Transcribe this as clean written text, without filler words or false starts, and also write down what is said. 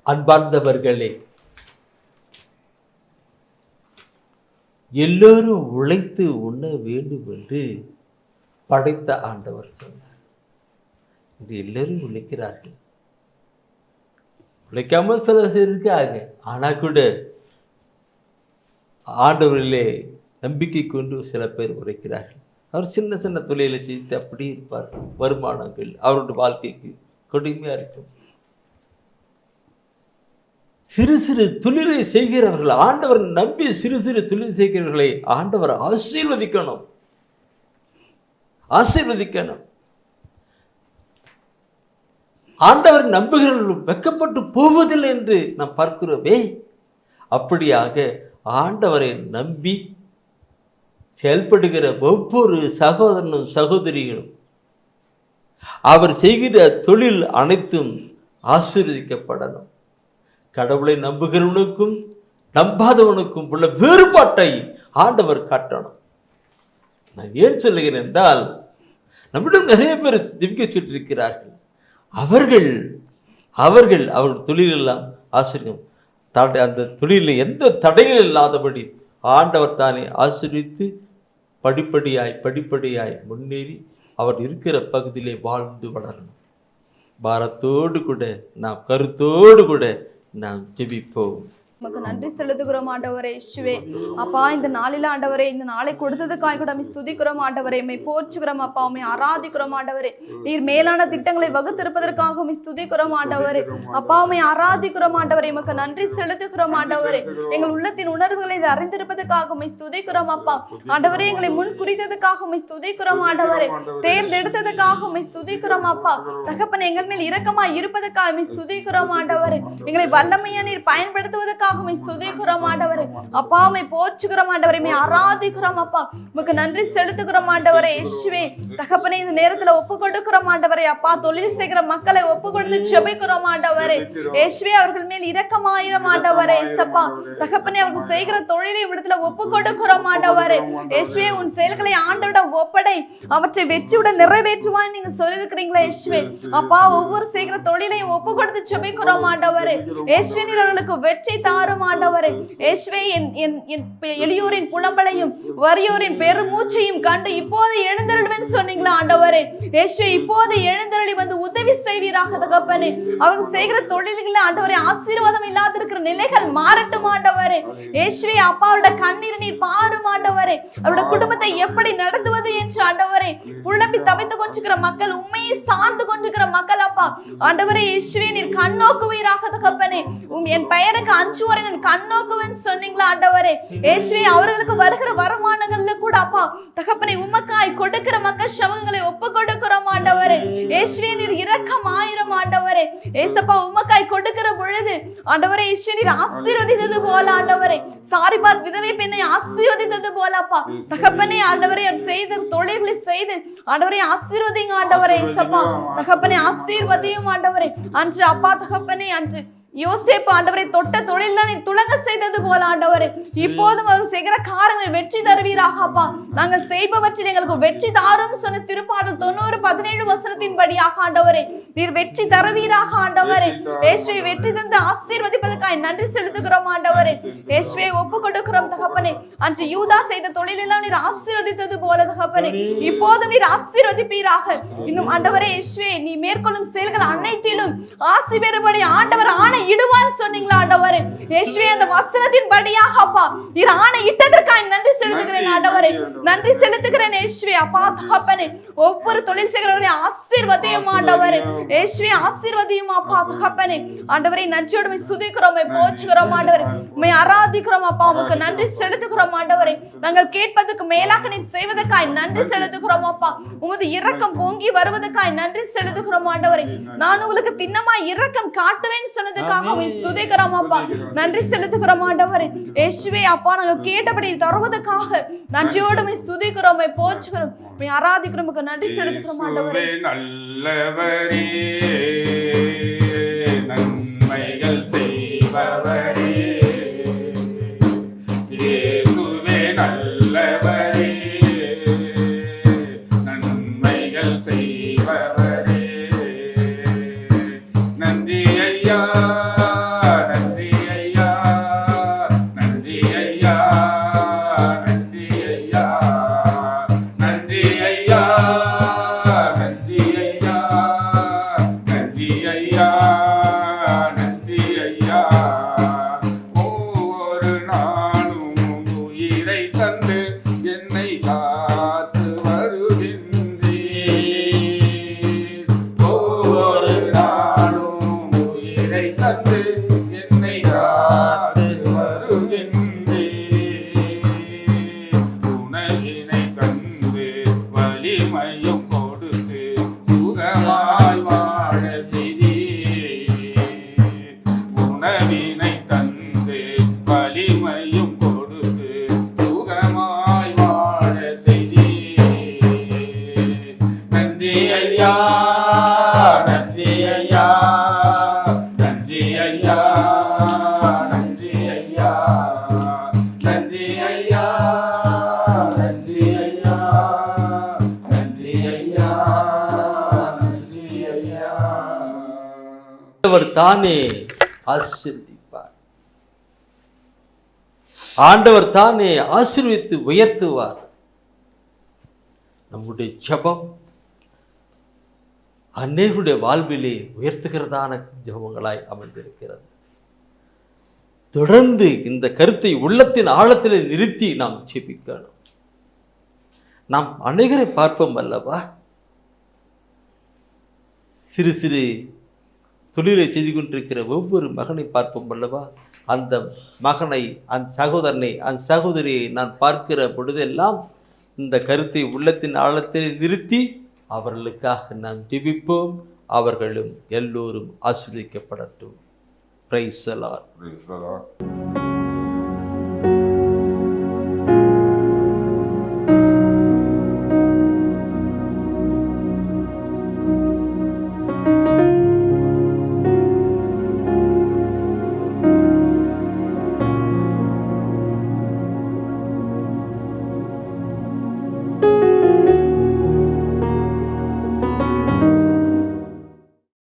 அன்பார்ந்தவர்களே, எல்லோரும் உழைத்து உண்ண வேண்டும் என்று படைத்த ஆண்டவர் சொன்னார். இன்று எல்லோரும் உழைக்கிறார்கள். உழைக்காமல் சில இருக்காங்க. ஆனால் கூட ஆண்டவரிலே நம்பிக்கை கொண்டு சில பேர் உழைக்கிறார்கள். அவர் சின்ன சின்ன தொழிலை செய்து அப்படி இருப்பார். வருமானங்கள் அவருடைய வாழ்க்கைக்கு கொடுமையா இருக்கும். சிறு சிறு தொழிலை செய்கிறவர்கள், ஆண்டவர் நம்பி சிறு சிறு தொழில் செய்கிறவர்களை ஆண்டவர் ஆசீர்வதிக்கணும். ஆண்டவர் நம்புகிறவர்கள் வெட்கப்பட்டு போவதில்லை என்று நாம் பார்க்கிறோமே. அப்படியாக ஆண்டவரை நம்பி செயல்படுகிற ஒவ்வொரு சகோதரனும் சகோதரிகளும் அவர் செய்கிற தொழில் அனைத்தும் ஆசீர்வதிக்கப்படணும். கடவுளை நம்புகிறவனுக்கும் நம்பாதவனுக்கும் உள்ள வேறுபாட்டை ஆண்டவர் காட்டணும். நான் ஏன் சொல்லுகிறேன் என்றால், நம்மிடம் நிறைய பேர் ஜெபிக்க சொல்லியிருக்கிறார்கள். அவர்கள் தொழிலெல்லாம் ஆசிரியம் அந்த தொழிலில் எந்த தடைகள் இல்லாதபடி ஆண்டவர் தானே ஆசீர்வித்து படிப்படியாய் முன்னேறி அவர் இருக்கிற பகுதியிலே வாழ்ந்து வளரணும். பாரத்தோடு கூட நாம் கருத்தோடு கூட நாம் ஜெபிப்போம். உமக்கு நன்றி செலுத்துகிறோம் ஆண்டவரே. இயேசுவே அப்பா, இந்த நாளில் ஆண்டவரே, இந்த நாளை கொடுத்ததுக்காக கூட உம்மை ஸ்துதிக்கிறோம் ஆண்டவரே. உம்மை போற்றுகிறோம் அப்பா, உம்மை ஆராதிக்கிறோம் ஆண்டவரே. நீர் மேலான திட்டங்களை வகுத்திருப்பதற்காக உம்மை ஸ்துதிக்கிறோம் ஆண்டவரே. அப்பா, உம்மை ஆராதிக்கிறோம் ஆண்டவரே. உமக்கு நன்றி செலுத்துகிறோம் ஆண்டவரே. எங்கள் உள்ளத்தின் உணர்வுகளை அறிந்திருப்பதற்காக உம்மை ஸ்துதிக்கிறோம் அப்பா. ஆண்டவரே, எங்களை முன் குறித்ததுக்காக உம்மை ஸ்துதிக்கிறோம் ஆண்டவரே. தேர்ந்தெடுத்ததுக்காக உம்மை ஸ்துதிக்கிறோம் அப்பா. தகப்பனே, எங்கள் மேல் இரக்கமாய் இருப்பதற்காக உம்மை ஸ்துதிக்கிறோம் ஆண்டவரே. எங்களை வல்லமையா நீர் பயன்படுத்துவதற்காக ஸ்துதிக்கிறோம் ஆண்டவரே. அப்பா, உம்மை போற்றுகிறோம் ஆண்டவரே. உம்மை ஆராதிக்கிறோம் அப்பா. உமக்கு நன்றி செலுத்துகிறோம் ஆண்டவரே. இயேசுவே தகப்பனே, இந்த நேரத்துல ஒப்பு கொடுக்கிறோம் ஆண்டவரே. அப்பா, தொழில் செய்கிற மக்களை ஒப்பு கொடுத்து ஜெபிக்கிறோம் ஆண்டவரே. இயேசுவே அவர்கள் மேல் இரக்கமாயிரம் ஆண்டவரே. சப்பா தகப்பனே, அவர்கள் செய்கிற தொழிலை இடத்துல ஒப்பு கொடுக்கிறோம் ஆண்டவரே. இயேசுவே உன் செயல்களை ஆண்டவட ஒப்படை, அவற்றை வெற்றியுடன் நிறைவேற்றுவாய் நீங்க சொல்லியிருக்கிறீங்களா இயேசுவே. அப்பா, ஒவ்வொரு செய்கிற தொழிலையும் ஒப்பு கொடுத்து ஜெபிக்கிறோம் ஆண்டவரே. இயேசுவே நீர் அவர்களுக்கு வெற்றி ஆண்டவரே. இயேசுவே எளியோரின் புலம்பலையும் வறியோரின் பெருமூச்சையும் கண்டு இப்போது எழுந்தருள்வேன் சொன்னீங்களா ஆண்டவரே. இயேசுவே இப்போது எழுந்தருளி வந்து உதவி செய்வீராக தகப்பனே. அவர்கள் செய்கிற தொழில்களில் ஆண்டவரே ஆசீர்வாதம் இல்லாதிருக்கிற நிலைகள் மாறட்டும் ஆண்டவரே. இயேசுவே அப்பா, அவருடைய கண்ணீர் நீர் பாரும் ஆண்டவரே. அவருடைய குடும்பத்தை எப்படி நடத்துவது என்று ஆண்டவரே புலம்பி தவித்துக் கொண்டிருக்கிற மக்கள், உண்மையை சார்ந்து கொண்டிருக்கிற மக்கள் அப்பா ஆண்டவரே. இயேசுவே நீர் கண்ணோக்குவீராக தகப்பனே. என் பெயருக்கு அஞ்சுவரை நான் கண்ணோக்குவேன் சொன்னீங்களா ஆண்டவரே. இயேசுவே அவர்களுக்கு வருகிற வருமானங்கள்ல கூட அப்பா தகப்பனை உமக்காய் கொடுக்கிற மக்கள் சமூகங்களை ஒப்பு கொடுக்கிறோம் ஆண்டவரே. இயேசுவே நீர் இரக்கமாயிரம் ஆண்டவரே. ஏசப்பா, உமக்காய் கொடுக்கிற பொழுது ஆண்டவரே இயேசுவே நீர் ஆசீர்வதித்தது போல ஆண்டவரே, சாரிபாத் விதவை பெண்ணை ஆசீர்வதித்தது போல அப்பா தகப்பனே ஆண்டவரே செய்த தொழில்களை செய்து ஆண்டவரே ஆசீர்வதிங்க ஆண்டவரே. ஏசப்பா தகப்பனே ஆசீர்வதியும் ஆண்டவரே. அன்று அப்பா தகப்பனே, அன்று யோசேப்பு ஆண்டவரை தொட்ட தொழில் நீ துலங்க செய்தது போல ஆண்டவரே, இப்போதும் அவர் செய்கிற காரியங்கள் வெற்றி தருவீராக அப்பா. நாங்கள் செய்பவற்றில் எங்களுக்கு வெற்றி தாரும் சொன்ன திருப்பாடல் 90:17 வசனத்தின் படியாக ஆண்டவரே நீர் வெற்றி தருவீராக ஆண்டவரே. இயேசுவை வெற்றி தந்து ஆசீர்வதிப்பதற்காக நன்றி செலுத்துகிறோம் ஆண்டவரே. இயேசுவை ஒப்பு கொடுக்கிறோம் தகப்பனே. அன்று யூதா செய்த தொழிலெல்லாம் நீர் ஆசீர்வதித்தது போல தகப்பனே, இப்போதும் நீர் ஆசீர்வதிப்பீராக. இன்னும் ஆண்டவரே இயேசுவே நீ மேற்கொள்ளும் செயல்கள் அனைத்திலும் ஆசி பெறும்படி ஆண்டவர் ஆணை இடுவார் சொன்னீங்களா ஆண்டவரே. இயேசுவே அந்த வசனத்தின் படியாக அப்பா நீர் ஆணை இட்டதற்காக நன்றி செலுத்துகிறேன் ஆண்டவரே. நன்றி செலுத்துகிறேன் இயேசுவே. அப்பா தகப்பனே, ஒவ்வொரு தொழில் செய்கிறவர்களையும் ஆசீர்வதியும் ஆண்டவரே. இயேசுவே ஆசீர்வதியும் அப்பா தகப்பனே. ஆண்டவரை நன்றியோடு ஸ்துதிக்கிறோம், போற்றுகிறோம் ஆண்டவரே. உம்மை ஆராதிக்கிறோம் அப்பா. உமக்கு நன்றி செலுத்துகிறோம் ஆண்டவரே. நாங்கள் கேட்பதற்கு மேலாக நீர் செய்வதற்காக நன்றி செலுத்துகிறோம் அப்பா. உமது இரக்கம் பொங்கி வருவதற்காக நன்றி செலுத்துகிறோம் ஆண்டவரே. நான் உங்களுக்கு திண்ணமாய் இரக்கம் காட்டுவேன் சொன்னதுக்காக ஸ்துதிக்கிறோம் அப்பா. நன்றி செலுத்துகிறோம் ஆண்டவரே. இயேசுவே அப்பா, நாங்கள் கேட்டபடி தருவதற்காக நன்றியோடு ஸ்துதிக்கிறோம், போற்றுகிறோம், ஆராதிக்கிறோம், நன்றி செலுத்துகிறோம் ஆண்டவரே. நல்லவரே, நன்மைகள் செய்பவரே, இயேசுவே நல்லவரே, நன்மைகள் செய்பவரே, நன்றி ஐயா. என்னை காத்து வருகின்றேன். உணவினை கண்டு வலிமையும் கொடுத்து சுகமாய் வாழ செய்தீர். உணவினை தந்து வலிமையும் கொடுத்து சுகமாய் வாழ செய்தீர். நன்றி ஐயா, நன்றி ஐயா, நன்றி ஐயா, நன்றி ஐயா, நன்றி ஐயா, நன்றி ஐயா, நன்றி ஐயா, நன்றி ஐயா. ஆண்டவர் தானே ஆசீர்வதிப்பார். ஆண்டவர் தானே ஆசீர்வதித்து உயர்த்துவார். நம்முடைய ஜெபம் அநேகருடைய வாழ்விலே உயர்த்துகிறதான ஜெபங்களாய் அமைந்திருக்கிறது. தொடர்ந்து இந்த கருத்தை உள்ளத்தின் ஆழத்திலே நிறுத்தி நாம் ஜெபிக்கணும். நாம் அநேகரை பார்ப்போம் அல்லவா, சிறு சிறு தொழிலை செய்து கொண்டிருக்கிற ஒவ்வொரு மகனை பார்ப்போம் அல்லவா, அந்த மகனை, அந்த சகோதரனை, அந்த சகோதரியை நான் பார்க்கிற பொழுதெல்லாம் இந்த கருத்தை உள்ளத்தின் ஆழத்தில் நிறுத்தி அவர்களுக்காக நாம் ஜெபிப்போம். அவர்களும் எல்லோரும் ஆசீர்வதிக்கப்படட்டும். Praise the Lord. Praise the Lord.